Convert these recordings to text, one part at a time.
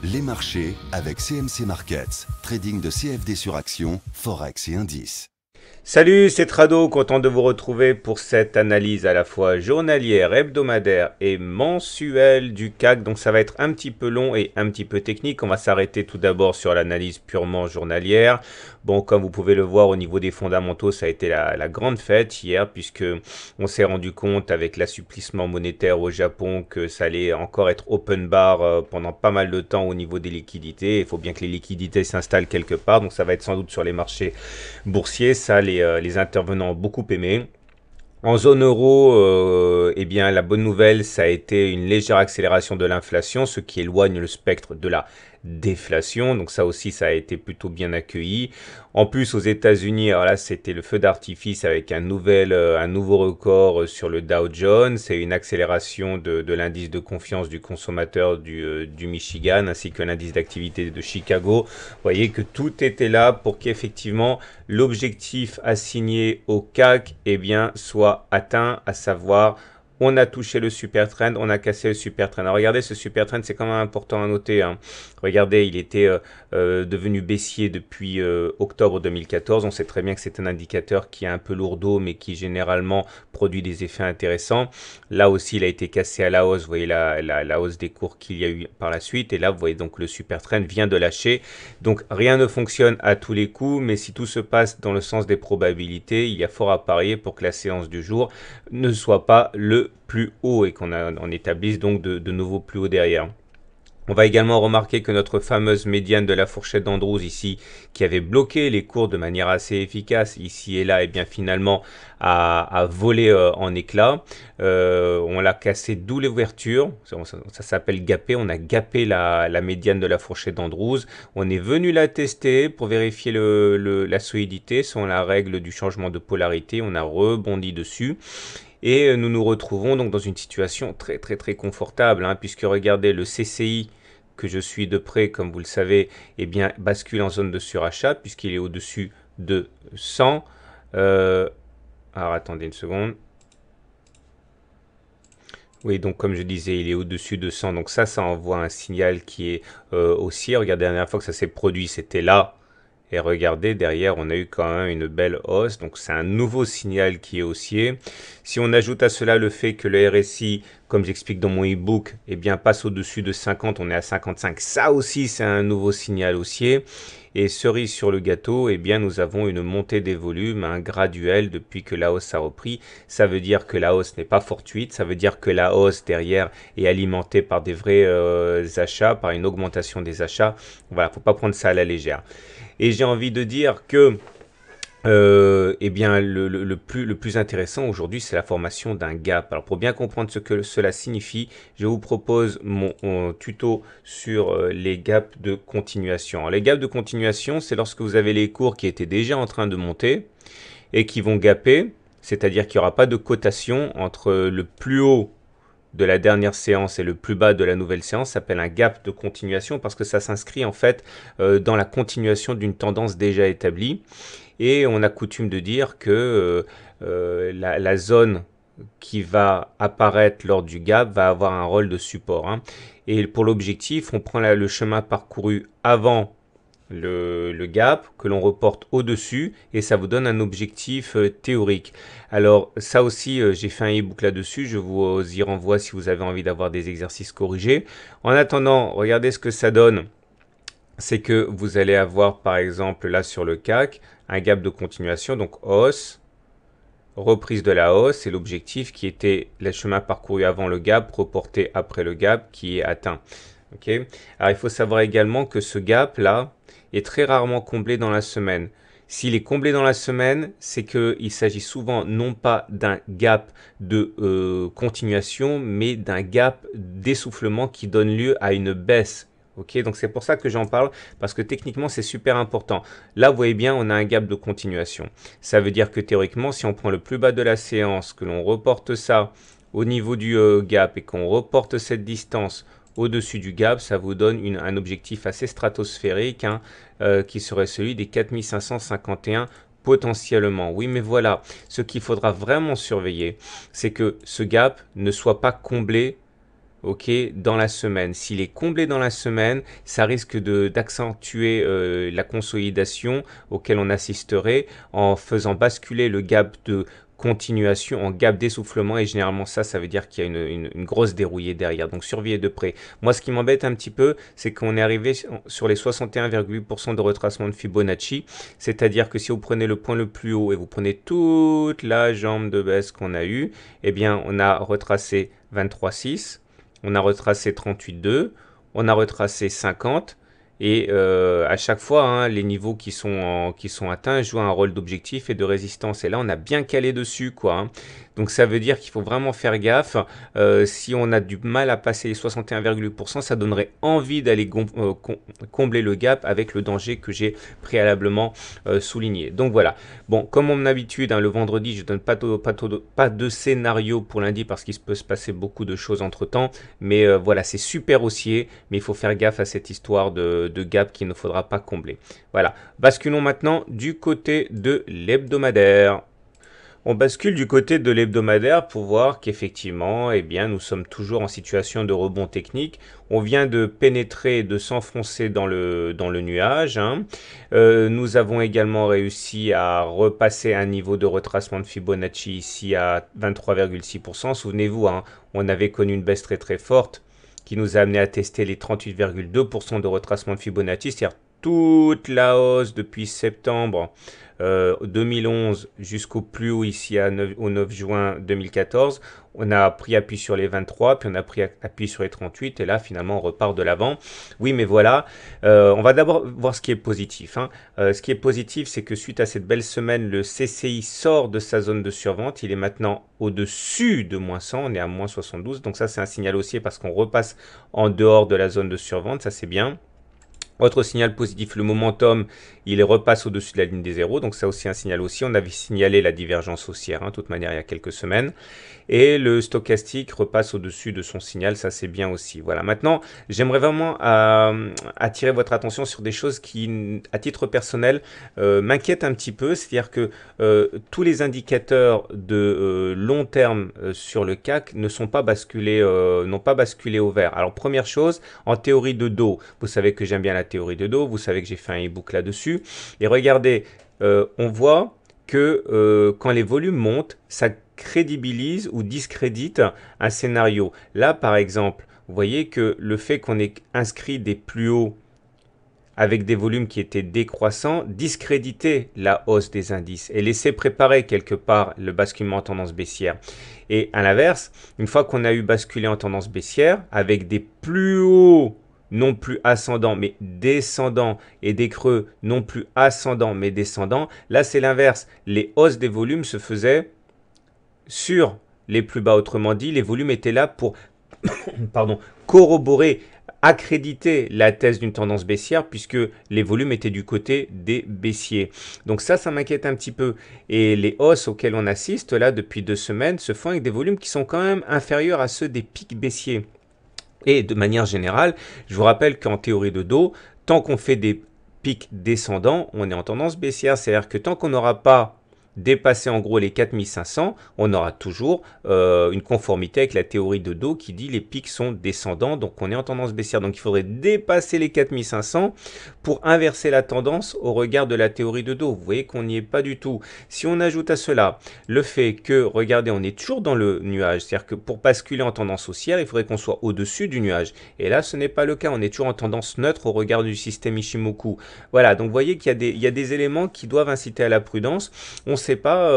Les marchés avec CMC Markets, trading de CFD sur action, Forex et indices. Salut, c'est Trado, content de vous retrouver pour cette analyse à la fois journalière, hebdomadaire et mensuelle du CAC. Donc ça va être un petit peu long et un petit peu technique. On va s'arrêter tout d'abord sur l'analyse purement journalière. Bon, comme vous pouvez le voir au niveau des fondamentaux, ça a été la grande fête hier puisque on s'est rendu compte avec l'assouplissement monétaire au Japon que ça allait encore être open bar pendant pas mal de temps au niveau des liquidités. Il faut bien que les liquidités s'installent quelque part. Donc ça va être sans doute sur les marchés boursiers. Ça, les intervenants ont beaucoup aimé. En zone euro, eh bien, la bonne nouvelle, ça a été une légère accélération de l'inflation, ce qui éloigne le spectre de la déflation. Donc ça aussi, ça a été plutôt bien accueilli. En plus, aux États-Unis, alors là, c'était le feu d'artifice avec un nouveau record sur le Dow Jones. C'est une accélération de l'indice de confiance du consommateur du Michigan, ainsi que l'indice d'activité de Chicago. Vous voyez que tout était là pour qu'effectivement l'objectif assigné au CAC, eh bien, soit atteint, à savoir on a touché le super trend, on a cassé le super trend. Alors regardez, ce super trend, c'est quand même important à noter, hein. Regardez, il était devenu baissier depuis octobre 2014. On sait très bien que c'est un indicateur qui est un peu lourdeau, mais qui généralement produit des effets intéressants. Là aussi, il a été cassé à la hausse. Vous voyez la hausse des cours qu'il y a eu par la suite. Et là, vous voyez donc le super trend vient de lâcher. Donc rien ne fonctionne à tous les coups, mais si tout se passe dans le sens des probabilités, il y a fort à parier pour que la séance du jour ne soit pas le plus haut et qu'on établisse donc de nouveaux plus hauts derrière. On va également remarquer que notre fameuse médiane de la fourchette d'Andrews ici, qui avait bloqué les cours de manière assez efficace ici et là, et bien finalement a volé en éclats. On l'a cassé d'où l'ouverture, ça s'appelle gapper, on a gappé la médiane de la fourchette d'Andrews. On est venu la tester pour vérifier la solidité selon la règle du changement de polarité, on a rebondi dessus. Et nous nous retrouvons donc dans une situation très très très confortable, hein, puisque regardez le CCI que je suis de près, comme vous le savez, eh bien, bascule en zone de surachat puisqu'il est au-dessus de 100. Alors attendez une seconde. Oui, donc comme je disais, il est au-dessus de 100. Donc ça envoie un signal qui est haussier. Regardez, la dernière fois que ça s'est produit, c'était là. Et regardez, derrière, on a eu quand même une belle hausse. Donc, c'est un nouveau signal qui est haussier. Si on ajoute à cela le fait que le RSI, comme j'explique dans mon e-book, eh bien, passe au-dessus de 50, on est à 55. Ça aussi, c'est un nouveau signal haussier. Et cerise sur le gâteau, eh bien, nous avons une montée des volumes, un graduel depuis que la hausse a repris. Ça veut dire que la hausse n'est pas fortuite. Ça veut dire que la hausse derrière est alimentée par des vrais achats, par une augmentation des achats. Voilà, faut pas prendre ça à la légère. Et j'ai envie de dire que eh bien, le plus intéressant aujourd'hui, c'est la formation d'un gap. Alors, pour bien comprendre ce que cela signifie, je vous propose mon tuto sur les gaps de continuation. Alors, les gaps de continuation, c'est lorsque vous avez les cours qui étaient déjà en train de monter et qui vont gaper, c'est-à-dire qu'il n'y aura pas de cotation entre le plus haut de la dernière séance et le plus bas de la nouvelle séance s'appelle un gap de continuation parce que ça s'inscrit en fait dans la continuation d'une tendance déjà établie. Et on a coutume de dire que la zone qui va apparaître lors du gap va avoir un rôle de support, hein. Et pour l'objectif, on prend le chemin parcouru avant le gap que l'on reporte au-dessus et ça vous donne un objectif théorique. Alors ça aussi, j'ai fait un e-book là-dessus, je vous y renvoie si vous avez envie d'avoir des exercices corrigés. En attendant, regardez ce que ça donne. C'est que vous allez avoir par exemple là sur le CAC un gap de continuation, donc hausse, reprise de la hausse et l'objectif qui était le chemin parcouru avant le gap, reporté après le gap qui est atteint. Okay. Alors il faut savoir également que ce gap là est très rarement comblé dans la semaine. S'il est comblé dans la semaine, c'est qu'il s'agit souvent non pas d'un gap de continuation, mais d'un gap d'essoufflement qui donne lieu à une baisse. Okay, donc c'est pour ça que j'en parle, parce que techniquement c'est super important. Là vous voyez bien, on a un gap de continuation. Ça veut dire que théoriquement, si on prend le plus bas de la séance, que l'on reporte ça au niveau du gap et qu'on reporte cette distance au-dessus du gap, ça vous donne un objectif assez stratosphérique, hein, qui serait celui des 4551 potentiellement. Oui, mais voilà, ce qu'il faudra vraiment surveiller, c'est que ce gap ne soit pas comblé ok, dans la semaine. S'il est comblé dans la semaine, ça risque d'accentuer la consolidation auquel on assisterait en faisant basculer le gap de continuation en gap d'essoufflement et généralement ça veut dire qu'il y a une grosse dérouillée derrière, donc surveillez de près. Moi ce qui m'embête un petit peu, c'est qu'on est arrivé sur les 61,8% de retracement de Fibonacci, c'est-à-dire que si vous prenez le point le plus haut et vous prenez toute la jambe de baisse qu'on a eue, eh bien on a retracé 23,6, on a retracé 38,2, on a retracé 50 et à chaque fois, hein, les niveaux qui sont atteints jouent un rôle d'objectif et de résistance. Et là, on a bien calé dessus, quoi. Hein. Donc ça veut dire qu'il faut vraiment faire gaffe. Si on a du mal à passer les 61,8%, ça donnerait envie d'aller combler le gap avec le danger que j'ai préalablement souligné. Donc voilà. Bon, comme mon habitude, hein, le vendredi, je ne donne pas de scénario pour lundi parce qu'il peut se passer beaucoup de choses entre temps. Mais voilà, c'est super haussier, mais il faut faire gaffe à cette histoire de gap qu'il ne faudra pas combler. Voilà. Basculons maintenant du côté de l'hebdomadaire. On bascule du côté de l'hebdomadaire pour voir qu'effectivement, eh bien, nous sommes toujours en situation de rebond technique. On vient de pénétrer, de s'enfoncer dans le nuage. Hein. Nous avons également réussi à repasser un niveau de retracement de Fibonacci ici à 23,6%. Souvenez-vous, hein, on avait connu une baisse très très forte qui nous a amené à tester les 38,2% de retracement de Fibonacci, c'est-à-dire toute la hausse depuis septembre 2011 jusqu'au plus haut ici au 9 juin 2014. On a pris appui sur les 23, puis on a pris appui sur les 38, et là finalement on repart de l'avant. Oui, mais voilà, on va d'abord voir ce qui est positif. Hein. Ce qui est positif, c'est que suite à cette belle semaine, le CCI sort de sa zone de survente. Il est maintenant au-dessus de moins 100, on est à moins 72. Donc ça c'est un signal haussier parce qu'on repasse en dehors de la zone de survente, ça c'est bien. Autre signal positif, le momentum, il repasse au-dessus de la ligne des zéros, donc ça aussi un signal haussier. On avait signalé la divergence haussière, hein, de toute manière, il y a quelques semaines. Et le stochastique repasse au-dessus de son signal, ça c'est bien aussi. Voilà, maintenant, j'aimerais vraiment attirer votre attention sur des choses qui, à titre personnel, m'inquiètent un petit peu. C'est-à-dire que tous les indicateurs de long terme sur le CAC ne sont pas basculés, n'ont pas basculé au vert. Alors, première chose, en théorie de dos, vous savez que j'aime bien la théorie de dos, vous savez que j'ai fait un e-book là-dessus. Et regardez, on voit que quand les volumes montent, ça crédibilise ou discrédite un scénario. Là, par exemple, vous voyez que le fait qu'on ait inscrit des plus hauts avec des volumes qui étaient décroissants, discréditait la hausse des indices et laissait préparer quelque part le basculement en tendance baissière. Et à l'inverse, une fois qu'on a eu basculé en tendance baissière, avec des plus hauts non plus ascendant mais descendant et des creux non plus ascendant mais descendant, là c'est l'inverse. Les hausses des volumes se faisaient sur les plus bas. Autrement dit, les volumes étaient là pour corroborer, accréditer la thèse d'une tendance baissière puisque les volumes étaient du côté des baissiers. Donc ça m'inquiète un petit peu. Et les hausses auxquelles on assiste là depuis 2 semaines se font avec des volumes qui sont quand même inférieurs à ceux des pics baissiers. Et de manière générale, je vous rappelle qu'en théorie de dos, tant qu'on fait des pics descendants, on est en tendance baissière. C'est-à-dire que tant qu'on n'aura pas dépassé en gros les 4500, on aura toujours une conformité avec la théorie de dos qui dit les pics sont descendants, donc on est en tendance baissière. Donc il faudrait dépasser les 4500 pour inverser la tendance au regard de la théorie de dos. Vous voyez qu'on n'y est pas du tout. Si on ajoute à cela le fait que, regardez, on est toujours dans le nuage, c'est-à-dire que pour basculer en tendance haussière, il faudrait qu'on soit au-dessus du nuage. Et là, ce n'est pas le cas, on est toujours en tendance neutre au regard du système Ichimoku. Voilà, donc vous voyez qu'il y a des éléments qui doivent inciter à la prudence. On sait pas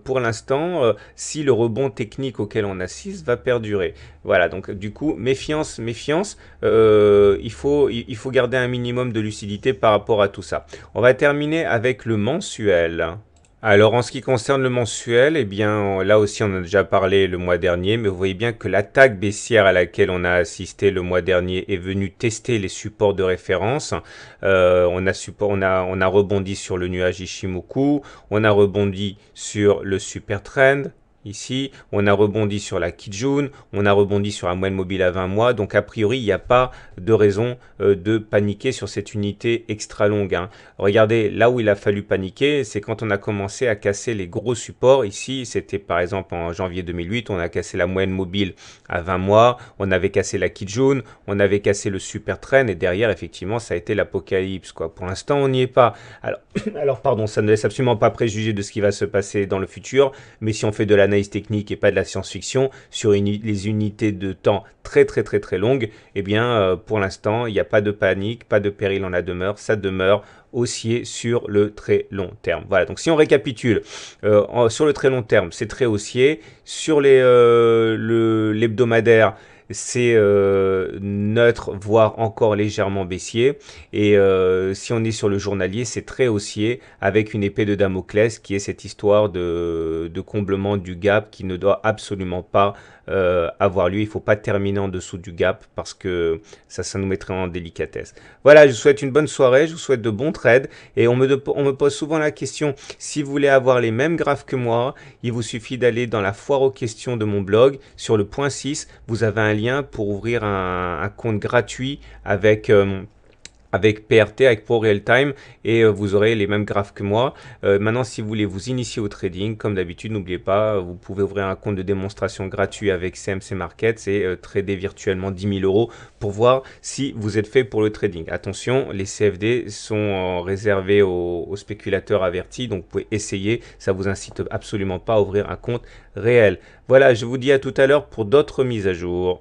pour l'instant si le rebond technique auquel on assiste va perdurer. Voilà, donc du coup, méfiance, méfiance. Il faut garder un minimum de lucidité par rapport à tout ça. On va terminer avec le mensuel. Alors en ce qui concerne le mensuel, eh bien là aussi on en a déjà parlé le mois dernier, mais vous voyez bien que l'attaque baissière à laquelle on a assisté le mois dernier est venue tester les supports de référence. On a rebondi sur le nuage Ichimoku, on a rebondi sur le super trend, Ici, on a rebondi sur la Kijun, on a rebondi sur la moyenne mobile à 20 mois. Donc, a priori, il n'y a pas de raison de paniquer sur cette unité extra longue, hein. Regardez, là où il a fallu paniquer, c'est quand on a commencé à casser les gros supports. Ici, c'était par exemple en janvier 2008, on a cassé la moyenne mobile à 20 mois, on avait cassé la Kijun, on avait cassé le super trend et derrière, effectivement, ça a été l'apocalypse, quoi. Pour l'instant, on n'y est pas. Alors, pardon, ça ne laisse absolument pas préjuger de ce qui va se passer dans le futur, mais si on fait de l'analyse technique et pas de la science-fiction sur les unités de temps très longues, eh bien pour l'instant il n'y a pas de panique, pas de péril en la demeure, ça demeure haussier sur le très long terme. Voilà, donc si on récapitule, sur le très long terme c'est très haussier, sur l'hebdomadaire c'est neutre, voire encore légèrement baissier. Et si on est sur le journalier, c'est très haussier avec une épée de Damoclès qui est cette histoire de comblement du gap qui ne doit absolument pas avoir lieu. Il ne faut pas terminer en dessous du gap parce que ça nous mettrait en délicatesse. Voilà, je vous souhaite une bonne soirée, je vous souhaite de bons trades. Et on me pose souvent la question, si vous voulez avoir les mêmes graphes que moi, il vous suffit d'aller dans la foire aux questions de mon blog. Sur le point 6, vous avez un lien pour ouvrir un compte gratuit avec PRT, avec Pro Real Time, et vous aurez les mêmes graphes que moi. Maintenant, si vous voulez vous initier au trading, comme d'habitude, n'oubliez pas, vous pouvez ouvrir un compte de démonstration gratuit avec CMC Markets et trader virtuellement 10 000 euros pour voir si vous êtes fait pour le trading. Attention, les CFD sont réservés aux spéculateurs avertis, donc vous pouvez essayer, ça vous incite absolument pas à ouvrir un compte réel. Voilà, je vous dis à tout à l'heure pour d'autres mises à jour.